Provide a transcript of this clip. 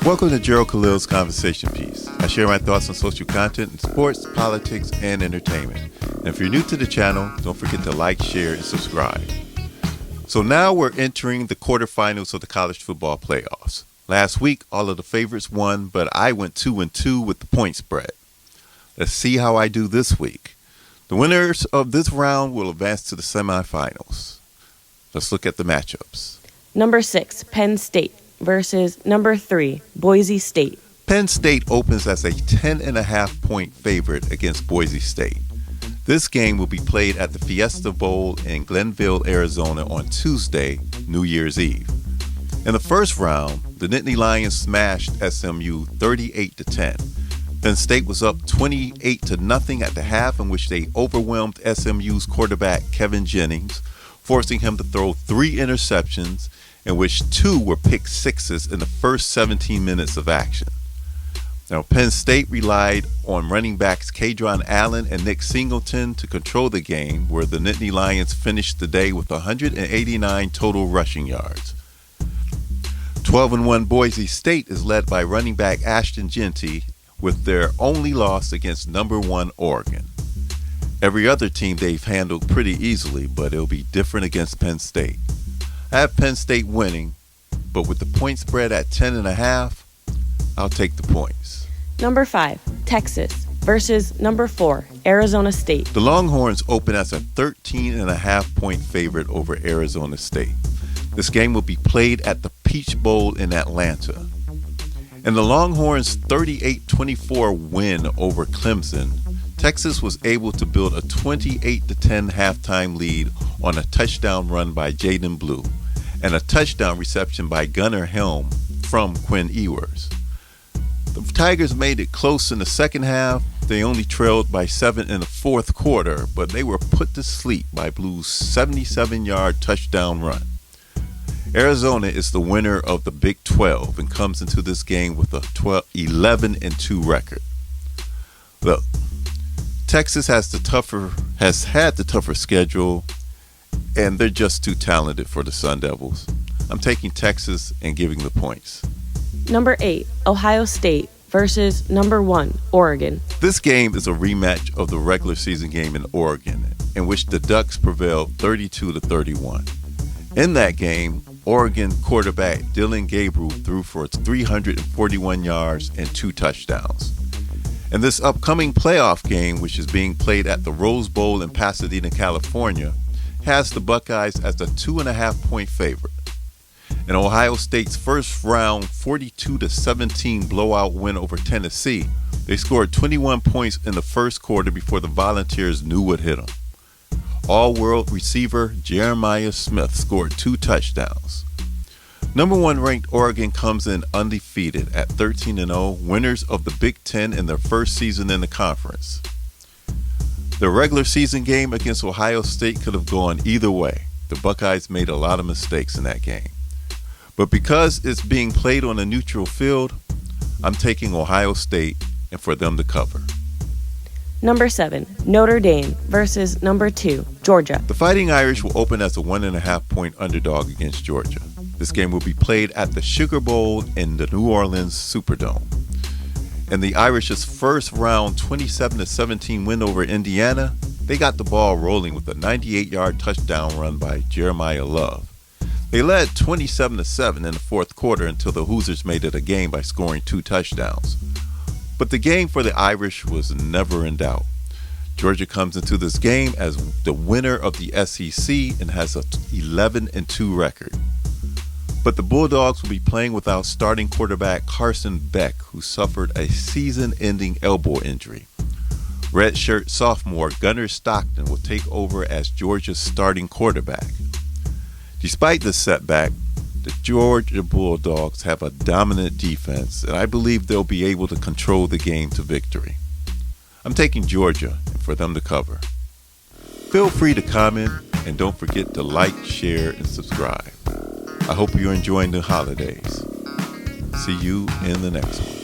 Welcome to Gerald Khalil's Conversation Piece. I share my thoughts on social content in sports, politics, and entertainment. And if you're new to the channel, don't forget to like, share, and subscribe. So now we're entering the quarterfinals of the college football playoffs. Last week, all of the favorites won, but I went 2-2 with the point spread. Let's see how I do this week. The winners of this round will advance to the semifinals. Let's look at the matchups. Number 6, Penn State versus number 3, Boise State. Penn State opens as a 10.5 point favorite against Boise State. This game will be played at the Fiesta Bowl in Glenville, Arizona on Tuesday, New Year's Eve. In the first round, the Nittany Lions smashed SMU 38-10. Penn State was up 28-0 at the half, in which they overwhelmed SMU's quarterback Kevin Jennings, forcing him to throw 3 interceptions, in which 2 were pick sixes in the first 17 minutes of action. Now, Penn State relied on running backs Kadron Allen and Nick Singleton to control the game, where the Nittany Lions finished the day with 189 total rushing yards. 12-1 Boise State is led by running back Ashton Jeanty, with their only loss against number 1 Oregon. Every other team they've handled pretty easily, but it'll be different against Penn State. I have Penn State winning, but with the point spread at 10.5, I'll take the points. Number 5, Texas versus number 4, Arizona State. The Longhorns open as a 13.5 point favorite over Arizona State. This game will be played at the Peach Bowl in Atlanta. In the Longhorns' 38-24 win over Clemson, Texas was able to build a 28-10 halftime lead on a touchdown run by Jaden Blue and a touchdown reception by Gunnar Helm from Quinn Ewers. The Tigers made it close in the second half. They only trailed by 7 in the fourth quarter, but they were put to sleep by Blue's 77-yard touchdown run. Arizona is the winner of the Big 12 and comes into this game with a 11-2 record. Look, Texas has had the tougher schedule, and they're just too talented for the Sun Devils. I'm taking Texas and giving the points. Number 8, Ohio State versus number 1, Oregon. This game is a rematch of the regular season game in Oregon, in which the Ducks prevailed 32-31. In that game, Oregon quarterback Dylan Gabriel threw for 341 yards and 2 touchdowns. And this upcoming playoff game, which is being played at the Rose Bowl in Pasadena, California, has the Buckeyes as a 2.5 point favorite. In Ohio State's first round 42-17 blowout win over Tennessee, they scored 21 points in the first quarter before the Volunteers knew what hit them. All-world receiver Jeremiah Smith scored 2 touchdowns. Number 1 ranked Oregon comes in undefeated at 13-0, winners of the Big Ten in their first season in the conference. The regular season game against Ohio State could have gone either way. The Buckeyes made a lot of mistakes in that game. But because it's being played on a neutral field, I'm taking Ohio State and for them to cover. Number 7, Notre Dame versus number 2, Georgia. The Fighting Irish will open as a 1.5 point underdog against Georgia. This game will be played at the Sugar Bowl in the New Orleans Superdome. In the Irish's first round 27-17 win over Indiana, they got the ball rolling with a 98-yard touchdown run by Jeremiah Love. They led 27-7 in the fourth quarter until the Hoosiers made it a game by scoring 2 touchdowns. But the game for the Irish was never in doubt. Georgia comes into this game as the winner of the SEC and has a 11-2 record. But the Bulldogs will be playing without starting quarterback Carson Beck, who suffered a season-ending elbow injury. Redshirt sophomore Gunnar Stockton will take over as Georgia's starting quarterback. Despite this setback, the Georgia Bulldogs have a dominant defense, and I believe they'll be able to control the game to victory. I'm taking Georgia for them to cover. Feel free to comment, and don't forget to like, share, and subscribe. I hope you're enjoying the holidays. See you in the next one.